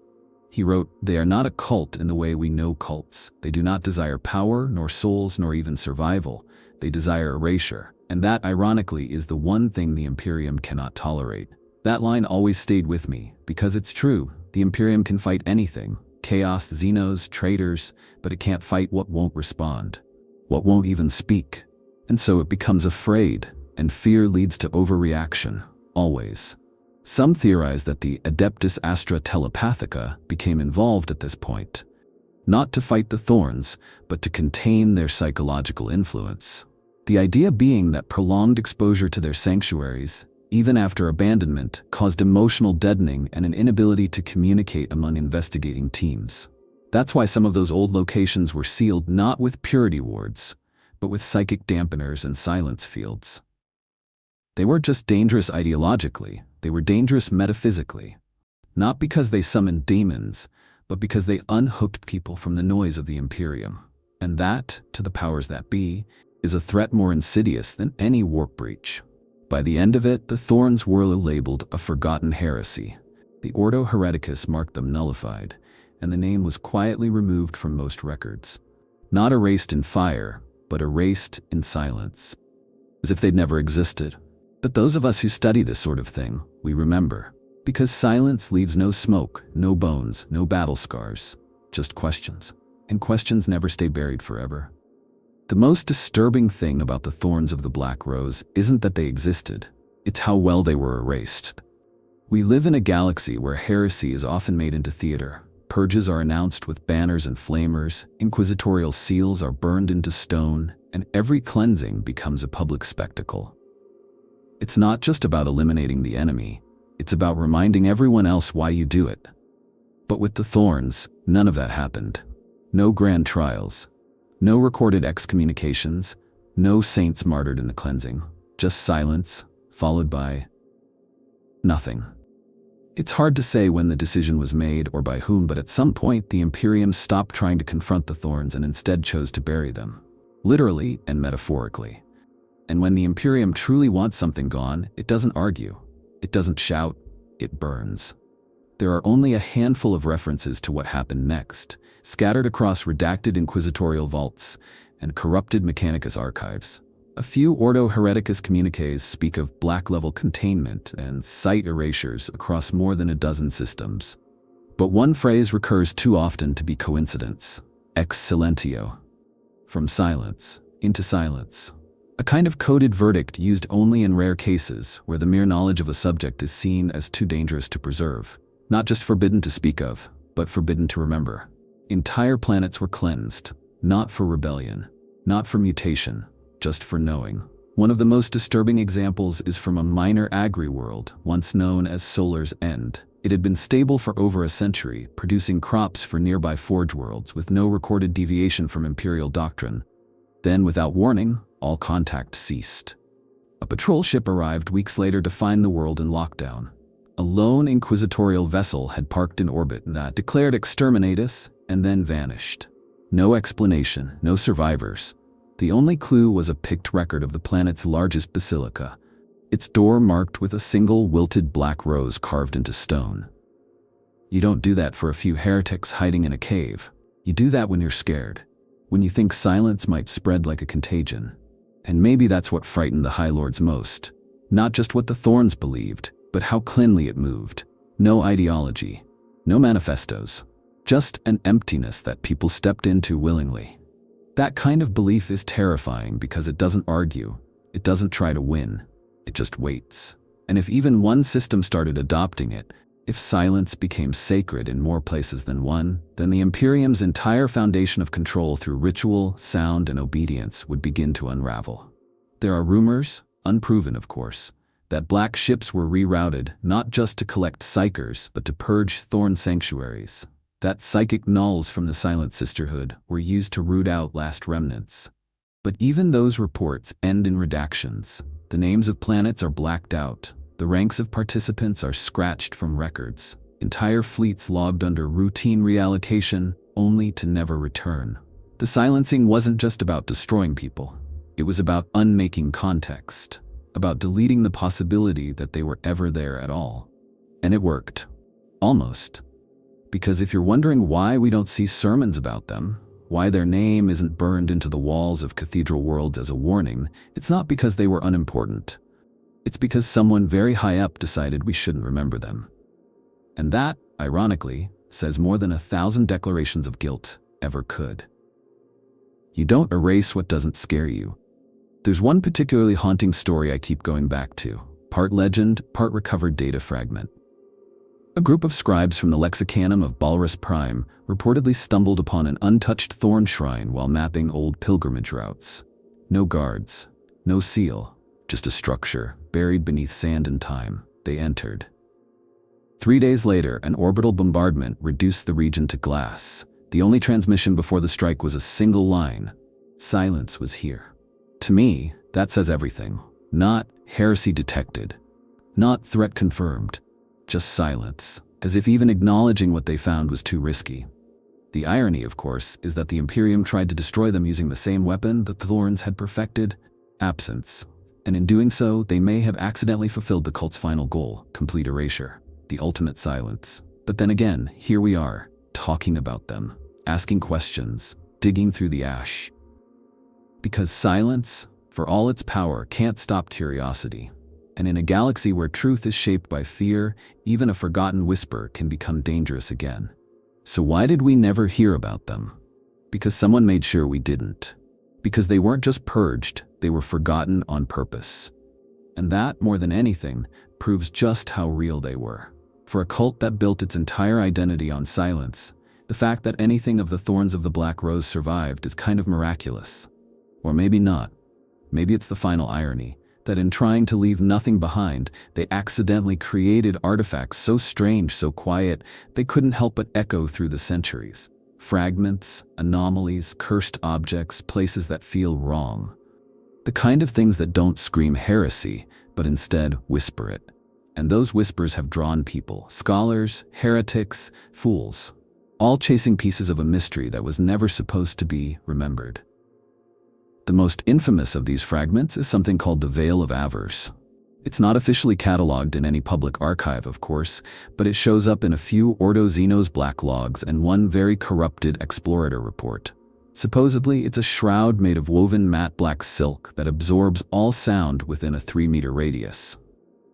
He wrote, "They are not a cult in the way we know cults. They do not desire power, nor souls, nor even survival. They desire erasure. And that, ironically, is the one thing the Imperium cannot tolerate." That line always stayed with me, because it's true. The Imperium can fight anything. Chaos, Xenos, traitors, but it can't fight what won't respond. What won't even speak. And so it becomes afraid, and fear leads to overreaction, always. Some theorize that the Adeptus Astra Telepathica became involved at this point, not to fight the Thorns, but to contain their psychological influence. The idea being that prolonged exposure to their sanctuaries, even after abandonment, caused emotional deadening and an inability to communicate among investigating teams. That's why some of those old locations were sealed not with purity wards, but with psychic dampeners and silence fields. They weren't just dangerous ideologically, they were dangerous metaphysically. Not because they summoned demons, but because they unhooked people from the noise of the Imperium. And that, to the powers that be, is a threat more insidious than any warp breach. By the end of it, the Thorns were labeled a forgotten heresy. The Ordo Hereticus marked them nullified, and the name was quietly removed from most records. Not erased in fire, but erased in silence. As if they'd never existed. But those of us who study this sort of thing, we remember. Because silence leaves no smoke, no bones, no battle scars, just questions. and questions never stay buried forever. The most disturbing thing about the Thorns of the Black Rose isn't that they existed, it's how well they were erased. We live in a galaxy where heresy is often made into theater. Purges are announced with banners and flamers, inquisitorial seals are burned into stone, and every cleansing becomes a public spectacle. It's not just about eliminating the enemy, it's about reminding everyone else why you do it. But with the Thorns, none of that happened. No grand trials, no recorded excommunications, no saints martyred in the cleansing, just silence, followed by nothing. It's hard to say when the decision was made or by whom, but at some point the Imperium stopped trying to confront the Thorns and instead chose to bury them, literally and metaphorically. And when the Imperium truly wants something gone, it doesn't argue, it doesn't shout, it burns. There are only a handful of references to what happened next, scattered across redacted inquisitorial vaults and corrupted Mechanicus archives. A few Ordo Hereticus communiques speak of black-level containment and site erasures across more than a dozen systems. But one phrase recurs too often to be coincidence: Excellentio. From silence into silence. A kind of coded verdict used only in rare cases where the mere knowledge of a subject is seen as too dangerous to preserve. Not just forbidden to speak of, but forbidden to remember. Entire planets were cleansed, not for rebellion, not for mutation, just for knowing. One of the most disturbing examples is from a minor agri-world, once known as Solar's End. It had been stable for over a century, producing crops for nearby forge worlds with no recorded deviation from Imperial doctrine. Then, without warning, all contact ceased. A patrol ship arrived weeks later to find the world in lockdown. A lone inquisitorial vessel had parked in orbit that declared exterminatus and then vanished. No explanation, no survivors. The only clue was a picked record of the planet's largest basilica, its door marked with a single wilted black rose carved into stone. You don't do that for a few heretics hiding in a cave. You do that when you're scared, when you think silence might spread like a contagion. And maybe that's what frightened the High Lords most. Not just what the Thorns believed, but how cleanly it moved. No ideology, no manifestos, just an emptiness that people stepped into willingly. That kind of belief is terrifying because it doesn't argue, it doesn't try to win, it just waits. And if even one system started adopting it, if silence became sacred in more places than one, then the Imperium's entire foundation of control through ritual, sound, and obedience would begin to unravel. There are rumors, unproven of course, that black ships were rerouted not just to collect psychers, but to purge Thorn sanctuaries. That psychic nulls from the Silent Sisterhood were used to root out last remnants. But even those reports end in redactions. The names of planets are blacked out. The ranks of participants are scratched from records. Entire fleets logged under routine reallocation, only to never return. The silencing wasn't just about destroying people. It was about unmaking context, about deleting the possibility that they were ever there at all. And it worked. Almost. Because if you're wondering why we don't see sermons about them, why their name isn't burned into the walls of cathedral worlds as a warning, it's not because they were unimportant. It's because someone very high up decided we shouldn't remember them. And that, ironically, says more than 1,000 declarations of guilt ever could. You don't erase what doesn't scare you. There's one particularly haunting story I keep going back to, part legend, part recovered data fragment. A group of scribes from the Lexicanum of Balrus Prime reportedly stumbled upon an untouched thorn shrine while mapping old pilgrimage routes. No guards, no seal, just a structure buried beneath sand and time. They entered. 3 days later, an orbital bombardment reduced the region to glass. The only transmission before the strike was a single line: silence was here. To me, that says everything. Not heresy detected, not threat confirmed. Just silence, as if even acknowledging what they found was too risky. The irony, of course, is that the Imperium tried to destroy them using the same weapon that the Thorns had perfected: absence. And in doing so, they may have accidentally fulfilled the cult's final goal, complete erasure, the ultimate silence. But then again, here we are, talking about them, asking questions, digging through the ash. Because silence, for all its power, can't stop curiosity. And in a galaxy where truth is shaped by fear, even a forgotten whisper can become dangerous again. So why did we never hear about them? Because someone made sure we didn't. Because they weren't just purged, they were forgotten on purpose. And that, more than anything, proves just how real they were. For a cult that built its entire identity on silence, the fact that anything of the Thorns of the Black Rose survived is kind of miraculous. Or maybe not. Maybe it's the final irony, that in trying to leave nothing behind, they accidentally created artifacts so strange, so quiet, they couldn't help but echo through the centuries. Fragments, anomalies, cursed objects, places that feel wrong. The kind of things that don't scream heresy, but instead whisper it. And those whispers have drawn people, scholars, heretics, fools, all chasing pieces of a mystery that was never supposed to be remembered. The most infamous of these fragments is something called the Veil of Avars. It's not officially catalogued in any public archive, of course, but it shows up in a few Ordo Xenos black logs and one very corrupted Explorator report. Supposedly, it's a shroud made of woven matte black silk that absorbs all sound within a 3-meter radius.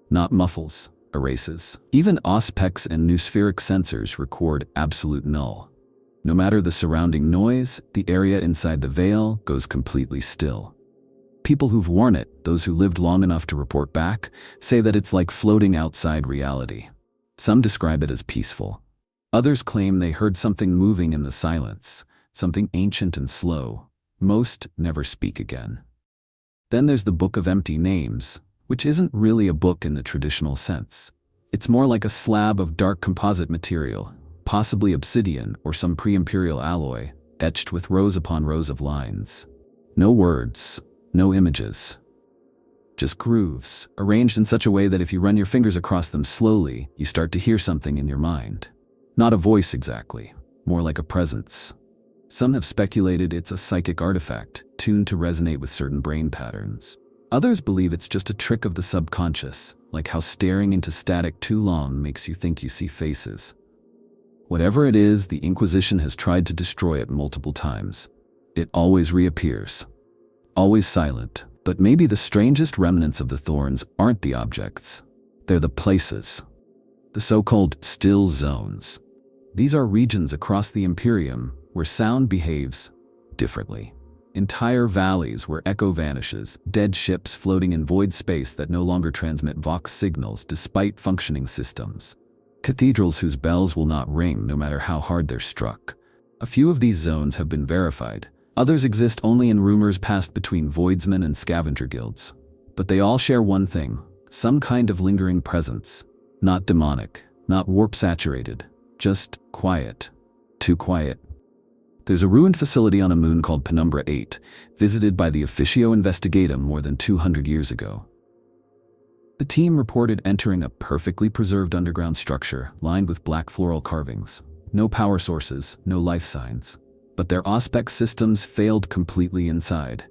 Not muffles, erases. Even auspex and noospheric sensors record absolute null. No matter the surrounding noise, the area inside the veil goes completely still. People who've worn it, those who lived long enough to report back, say that it's like floating outside reality. Some describe it as peaceful. Others claim they heard something moving in the silence, something ancient and slow. Most never speak again. Then there's the Book of Empty Names, which isn't really a book in the traditional sense. It's more like a slab of dark composite material, possibly obsidian or some pre-imperial alloy, etched with rows upon rows of lines. No words, no images. Just grooves, arranged in such a way that if you run your fingers across them slowly, you start to hear something in your mind. Not a voice exactly, more like a presence. Some have speculated it's a psychic artifact, tuned to resonate with certain brain patterns. Others believe it's just a trick of the subconscious, like how staring into static too long makes you think you see faces. Whatever it is, the Inquisition has tried to destroy it multiple times. It always reappears. Always silent, but maybe the strangest remnants of the Thorns aren't the objects. They're the places. The so-called still zones. These are regions across the Imperium where sound behaves differently. Entire valleys where echo vanishes, dead ships floating in void space that no longer transmit Vox signals despite functioning systems. Cathedrals whose bells will not ring no matter how hard they're struck. A few of these zones have been verified. Others exist only in rumors passed between voidsmen and scavenger guilds. But they all share one thing, some kind of lingering presence. Not demonic, not warp-saturated, just quiet. Too quiet. There's a ruined facility on a moon called Penumbra 8, visited by the Officio Investigatum more than 200 years ago. The team reported entering a perfectly preserved underground structure lined with black floral carvings. No power sources, no life signs. But their auspex systems failed completely inside.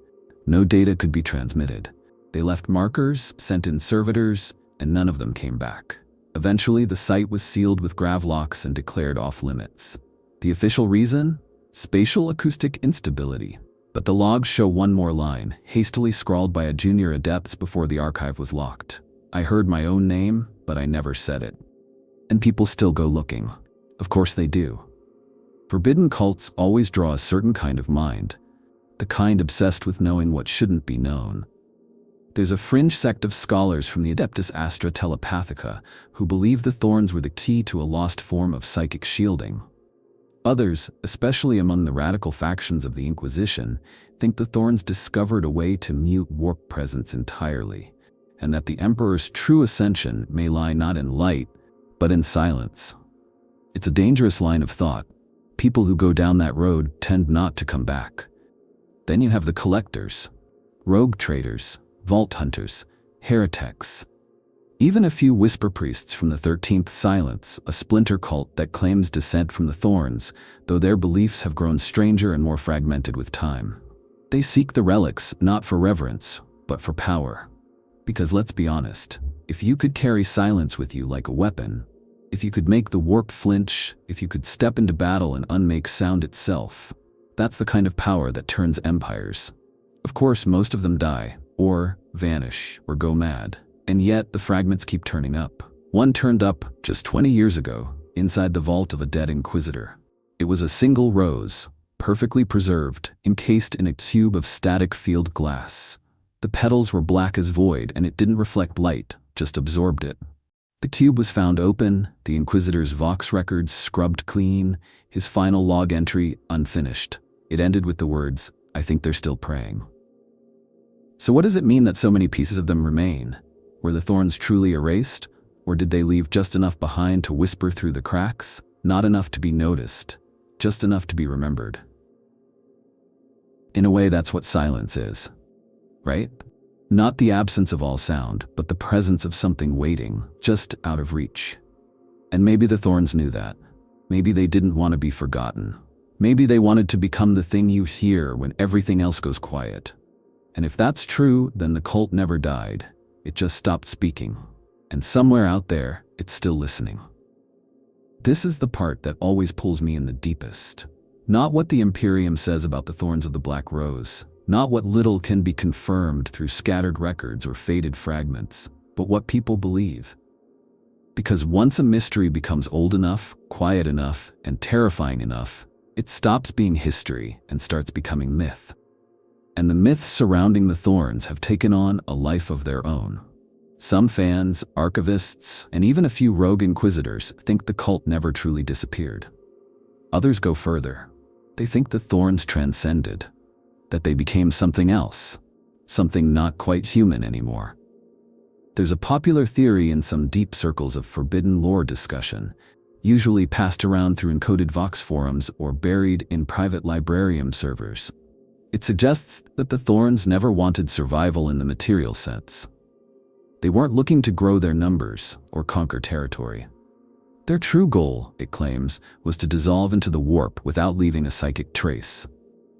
No data could be transmitted. They left markers, sent in servitors, and none of them came back. Eventually, the site was sealed with gravlocks and declared off-limits. The official reason? Spatial acoustic instability. But the logs show one more line, hastily scrawled by a junior adept before the archive was locked. I heard my own name, but I never said it. And people still go looking. Of course they do. Forbidden cults always draw a certain kind of mind, the kind obsessed with knowing what shouldn't be known. There's a fringe sect of scholars from the Adeptus Astra Telepathica who believe the Thorns were the key to a lost form of psychic shielding. Others, especially among the radical factions of the Inquisition, think the Thorns discovered a way to mute warp presence entirely, and that the Emperor's true ascension may lie not in light, but in silence. It's a dangerous line of thought. People who go down that road tend not to come back. Then you have the collectors, rogue traders, vault hunters, heretics. Even a few whisper priests from the 13th Silence, a splinter cult that claims descent from the Thorns, though their beliefs have grown stranger and more fragmented with time. They seek the relics not for reverence, but for power. Because let's be honest, if you could carry silence with you like a weapon, if you could make the warp flinch, if you could step into battle and unmake sound itself, that's the kind of power that turns empires. Of course, most of them die, or vanish, or go mad. And yet, the fragments keep turning up. One turned up just 20 years ago, inside the vault of a dead inquisitor. It was a single rose, perfectly preserved, encased in a cube of static field glass. The petals were black as void, and it didn't reflect light, just absorbed it. The cube was found open, the Inquisitor's Vox records scrubbed clean, his final log entry unfinished. It ended with the words, "I think they're still praying." So what does it mean that so many pieces of them remain? Were the Thorns truly erased? Or did they leave just enough behind to whisper through the cracks? Not enough to be noticed, just enough to be remembered. In a way, that's what silence is, right? Not the absence of all sound, but the presence of something waiting, just out of reach. And maybe the Thorns knew that. Maybe they didn't want to be forgotten. Maybe they wanted to become the thing you hear when everything else goes quiet. And if that's true, then the cult never died. It just stopped speaking. And somewhere out there, it's still listening. This is the part that always pulls me in the deepest. Not what the Imperium says about the Thorns of the Black Rose, not what little can be confirmed through scattered records or faded fragments, but what people believe. Because once a mystery becomes old enough, quiet enough, and terrifying enough, it stops being history and starts becoming myth. And the myths surrounding the Thorns have taken on a life of their own. Some fans, archivists, and even a few rogue inquisitors think the cult never truly disappeared. Others go further. They think the Thorns transcended, that they became something else, something not quite human anymore. There's a popular theory in some deep circles of forbidden lore discussion, usually passed around through encoded Vox forums or buried in private librarium servers. It suggests that the Thorns never wanted survival in the material sense. They weren't looking to grow their numbers or conquer territory. Their true goal, it claims, was to dissolve into the warp without leaving a psychic trace.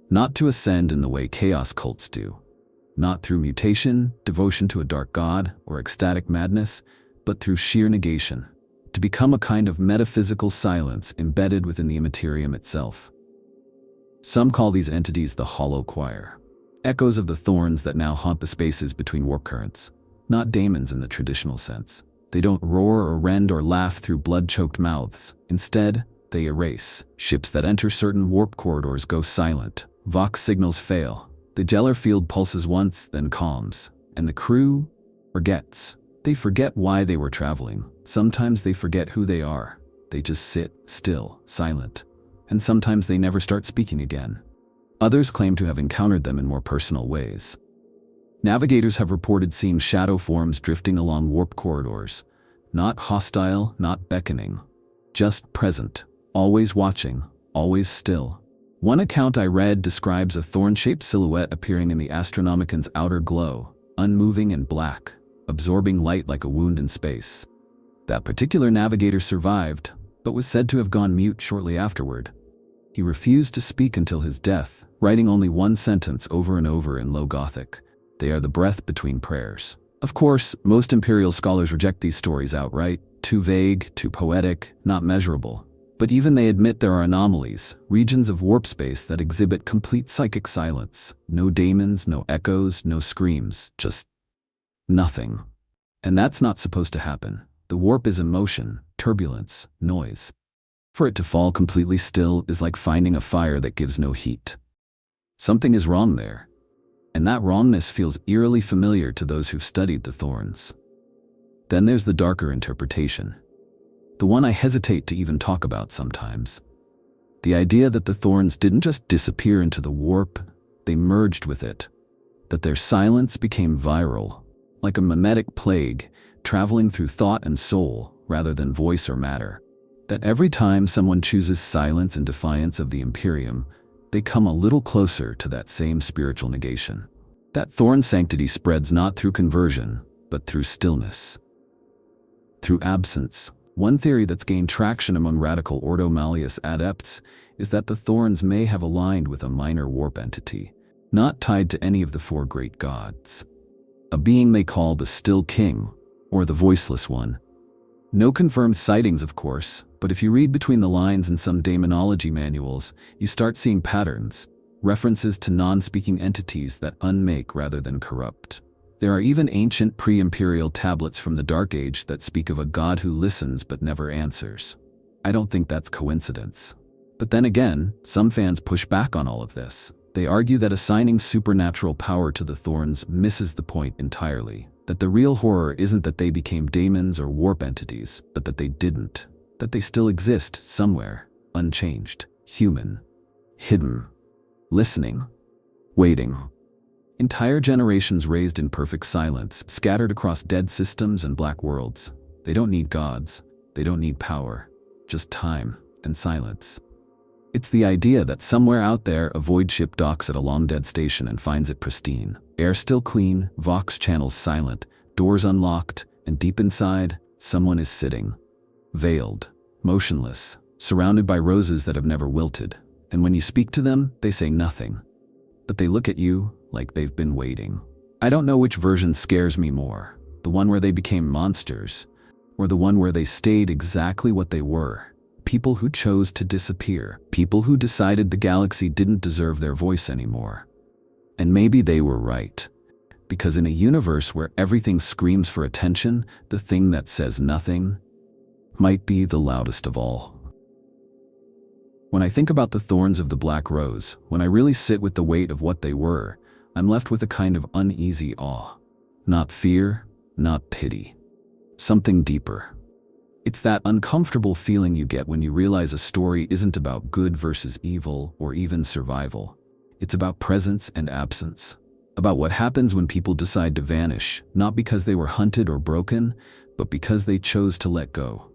Not to ascend in the way chaos cults do. Not through mutation, devotion to a dark god, or ecstatic madness, but through sheer negation. To become a kind of metaphysical silence embedded within the Immaterium itself. Some call these entities the Hollow Choir. Echoes of the Thorns that now haunt the spaces between warp currents. Not daemons in the traditional sense. They don't roar or rend or laugh through blood-choked mouths. Instead, they erase. Ships that enter certain warp corridors go silent. Vox signals fail. The Gellar field pulses once, then calms. And the crew forgets. They forget why they were traveling. Sometimes they forget who they are. They just sit, still, silent. And sometimes they never start speaking again. Others claim to have encountered them in more personal ways. Navigators have reported seeing shadow forms drifting along warp corridors. Not hostile, not beckoning. Just present. Always watching. Always still. One account I read describes a thorn-shaped silhouette appearing in the Astronomican's outer glow, unmoving and black, absorbing light like a wound in space. That particular navigator survived, but was said to have gone mute shortly afterward. He refused to speak until his death, writing only one sentence over and over in Low Gothic. They are the breath between prayers. Of course, most Imperial scholars reject these stories outright. Too vague, too poetic, not measurable. But even they admit there are anomalies, regions of warp space that exhibit complete psychic silence. No daemons, no echoes, no screams, just nothing. And that's not supposed to happen. The warp is emotion, turbulence, noise. For it to fall completely still is like finding a fire that gives no heat. Something is wrong there. And that wrongness feels eerily familiar to those who've studied the Thorns. Then there's the darker interpretation. The one I hesitate to even talk about sometimes. The idea that the Thorns didn't just disappear into the warp, they merged with it. That their silence became viral, like a mimetic plague, traveling through thought and soul rather than voice or matter. That every time someone chooses silence in defiance of the Imperium, they come a little closer to that same spiritual negation. That Thorn sanctity spreads not through conversion, but through stillness. Through absence. One theory that's gained traction among radical Ordo Malleus adepts is that the Thorns may have aligned with a minor warp entity, not tied to any of the four great gods. A being they call the Still King, or the Voiceless One. No confirmed sightings, of course, but if you read between the lines in some daemonology manuals, you start seeing patterns, references to non-speaking entities that unmake rather than corrupt. There are even ancient pre-imperial tablets from the Dark Age that speak of a god who listens but never answers. I don't think that's coincidence. But then again, some fans push back on all of this. They argue that assigning supernatural power to the Thorns misses the point entirely. That the real horror isn't that they became daemons or warp entities, but that they didn't. That they still exist somewhere, unchanged, human, hidden, listening, waiting. Entire generations raised in perfect silence, scattered across dead systems and black worlds. They don't need gods. They don't need power. Just time and silence. It's the idea that somewhere out there a void ship docks at a long-dead station and finds it pristine. Air still clean, Vox channels silent, doors unlocked, and deep inside, someone is sitting. Veiled, motionless, surrounded by roses that have never wilted. And when you speak to them, they say nothing. But they look at you like they've been waiting. I don't know which version scares me more. The one where they became monsters, or the one where they stayed exactly what they were. People who chose to disappear. People who decided the galaxy didn't deserve their voice anymore. And maybe they were right. Because in a universe where everything screams for attention, the thing that says nothing might be the loudest of all. When I think about the thorns of the Black Rose, when I really sit with the weight of what they were, I'm left with a kind of uneasy awe. Not fear, not pity. Something deeper. It's that uncomfortable feeling you get when you realize a story isn't about good versus evil or even survival. It's about presence and absence. About what happens when people decide to vanish, not because they were hunted or broken, but because they chose to let go.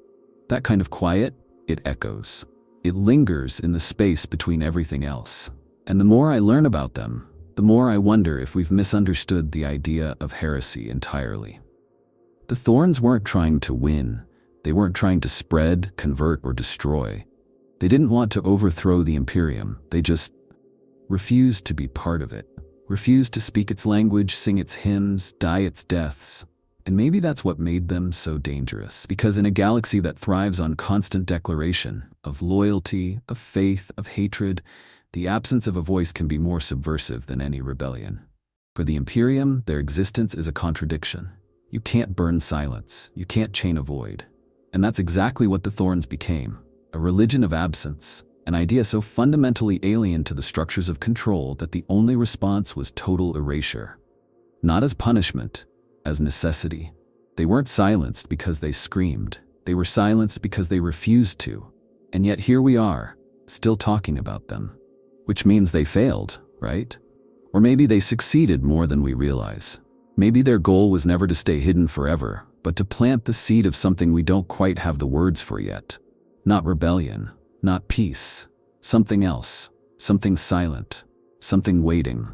That kind of quiet, it echoes. It lingers in the space between everything else. And the more I learn about them, the more I wonder if we've misunderstood the idea of heresy entirely. The Thorns weren't trying to win. They weren't trying to spread, convert, or destroy. They didn't want to overthrow the Imperium. They just refused to be part of it. Refused to speak its language, sing its hymns, die its deaths. And maybe that's what made them so dangerous. Because in a galaxy that thrives on constant declaration of loyalty, of faith, of hatred, the absence of a voice can be more subversive than any rebellion. For the Imperium, their existence is a contradiction. You can't burn silence. You can't chain a void. And that's exactly what the Thorns became. A religion of absence. An idea so fundamentally alien to the structures of control that the only response was total erasure. Not as punishment, as necessity. They weren't silenced because they screamed. They were silenced because they refused to. And yet here we are, still talking about them. Which means they failed, right? Or maybe they succeeded more than we realize. Maybe their goal was never to stay hidden forever, but to plant the seed of something we don't quite have the words for yet. Not rebellion, not peace. Something else. Something silent. Something waiting.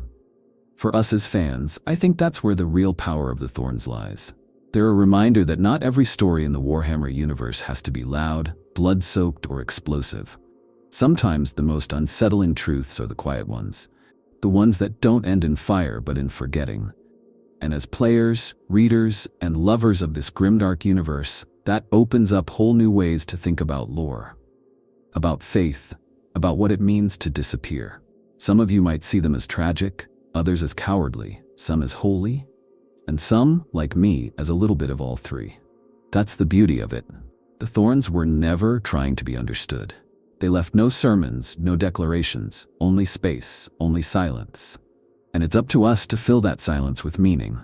For us as fans, I think that's where the real power of the Thorns lies. They're a reminder that not every story in the Warhammer universe has to be loud, blood-soaked, or explosive. Sometimes the most unsettling truths are the quiet ones. The ones that don't end in fire but in forgetting. And as players, readers, and lovers of this grimdark universe, that opens up whole new ways to think about lore. About faith, about what it means to disappear. Some of you might see them as tragic, others as cowardly, some as holy, and some, like me, as a little bit of all three. That's the beauty of it. The Thorns were never trying to be understood. They left no sermons, no declarations, only space, only silence. And it's up to us to fill that silence with meaning,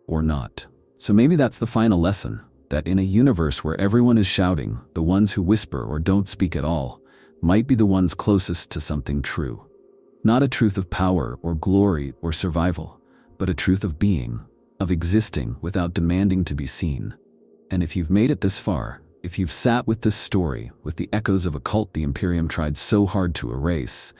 or not. So maybe that's the final lesson, that in a universe where everyone is shouting, the ones who whisper or don't speak at all might be the ones closest to something true. Not a truth of power or glory or survival, but a truth of being, of existing without demanding to be seen. And if you've made it this far, if you've sat with this story, with the echoes of a cult the Imperium tried so hard to erase,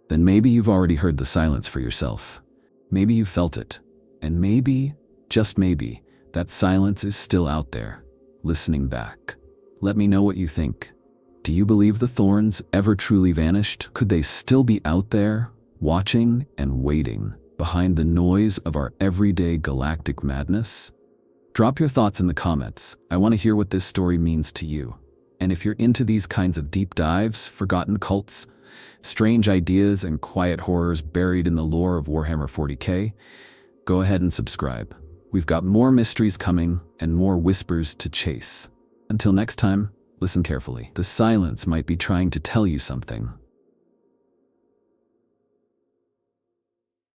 then maybe you've already heard the silence for yourself. Maybe you felt it, and maybe, just maybe, that silence is still out there, listening back. Let me know what you think. Do you believe the Thorns ever truly vanished? Could they still be out there, watching and waiting, behind the noise of our everyday galactic madness? Drop your thoughts in the comments. I want to hear what this story means to you. And if you're into these kinds of deep dives, forgotten cults, strange ideas, and quiet horrors buried in the lore of Warhammer 40k, go ahead and subscribe. We've got more mysteries coming and more whispers to chase. Until next time, listen carefully. The silence might be trying to tell you something.